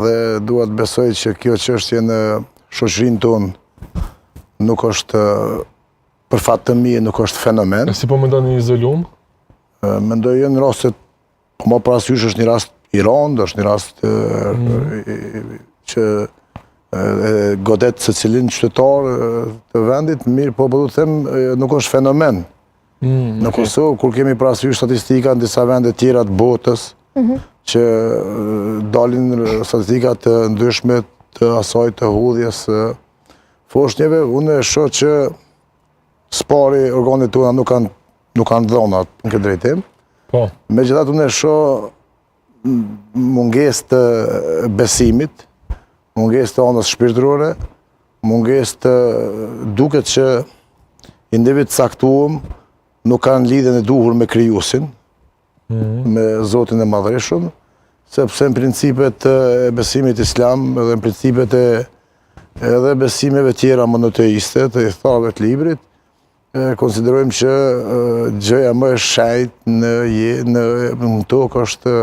Dhe dua të besoj që kjo çështje në shoqërinë tonë nuk është për fat të mirë, nuk është fenomen. E si po mendoni izolum? Mendoj në rastet, po më parasysh është një rast i rëndë, është një rast që godet se cilin qytetar të vendit, mirë po du të them, nuk është fenomen. Në Kosovë, kur kemi parasysh statistika në disa vende tjera të botës, që dalin statistika të ndryshme të asaj të hudhjes foshnjeve, unë e shoh që spari organet tona nuk kanë dhona në këtë drejtim. Megjithatë unë e shoh mungesë të besimit, mungesë të anës shpirtërore, mungesë të duket që individ caktuar nuk kanë lidhjen e duhur me krijuesin, me Zotin e Madhreshëm, sepse në principet e besimit islam dhe në principet edhe besimeve tjera monoteiste të thave të librit, konsiderojmë që gjëja më e shenjtë në tokë është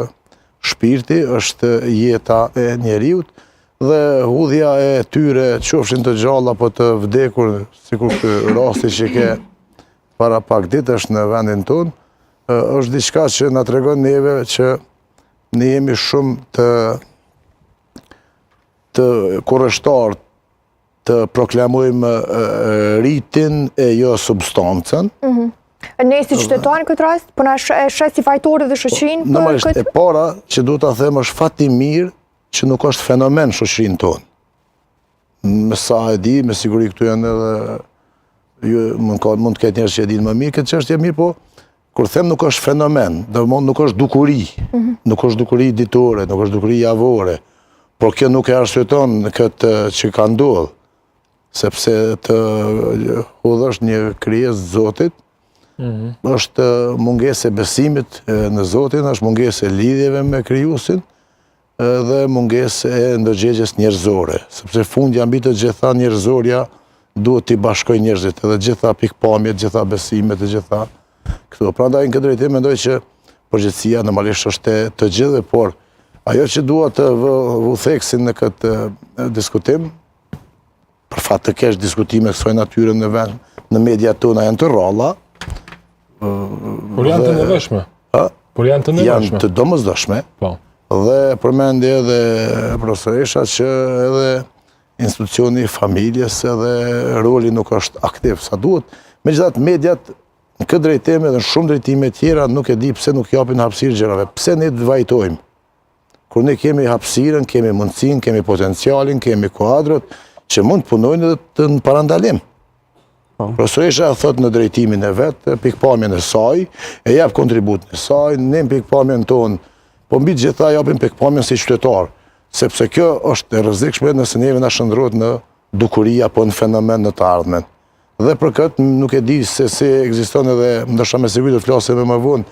shpirti, është jeta e njeriut, dhe hudhja e tyre, qofshin të gjalla apo të vdekur, sikur ky rasti që ke para pak ditësh në vendin tonë, është diçka që na tregon neve që ne jemi shumë të kurrështar të proklamojmë rritin e jo substancën. Ne si qytetar në këtë rast, po na shes si fajtori dhe shoqërinë? Normalisht, e para që duhet ta them është fat i mirë që nuk është fenomen shoqërinë tonë. Me sa e di, me siguri këtu janë edhe mund të ketë njerëz që e dinë më mirë këtë çështje, mirë po kur them nuk është fenomen, domthonë nuk është dukuri, nuk është dukuri ditore, nuk është dukuri javore, por kjo nuk e arsyeton këtë që ka ndodhur, sepse të hudhësh një krijesë Zotit, është mungesë e besimit në Zotin, është mungesë e lidhjeve me krijuesin dhe mungesë e ndërgjegjes njerëzore, sepse fundja mbi të gjitha njerëzorja duhet t'i bashkojë njerëzit, edhe gjitha pikpamjet, gjitha besimet, e gjitha këto. Prandaj në këtë drejtim mendoj që përgjithësia normalisht është të gjithëve, por ajo që dua të vë theksin në këtë diskutim, për fat të kesh diskutime kësaj natyre në vend, në mediat tona janë të rralla. Por janë të nevojshme. Janë të domosdoshme. Dhe përmendi edhe profesoresha që edhe institucioni i familjes edhe roli nuk është aktiv sa duhet. Megjithatë mediat në këtë drejtim edhe në shumë drejtime tjera nuk e di pse nuk japin hapësirë gjërave. Pse ne të vajtojmë? Kur ne kemi hapësirën, kemi mundësinë, kemi potencialin, kemi kuadrot që mund të punojnë edhe të në parandalim. Profesoresha thot në drejtimin e vet, pikpamjen e saj, e jap kontributin e saj, ne në pikpamjen tonë, po mbi gjitha japim pikpamjen si qytetar, sepse kjo është e rrezikshme nëse neve na shndrohet në dukuri apo në fenomen në të ardhmen. Dhe për këtë nuk e di se si ekziston edhe, ndoshta me siguri do të flasim më vonë,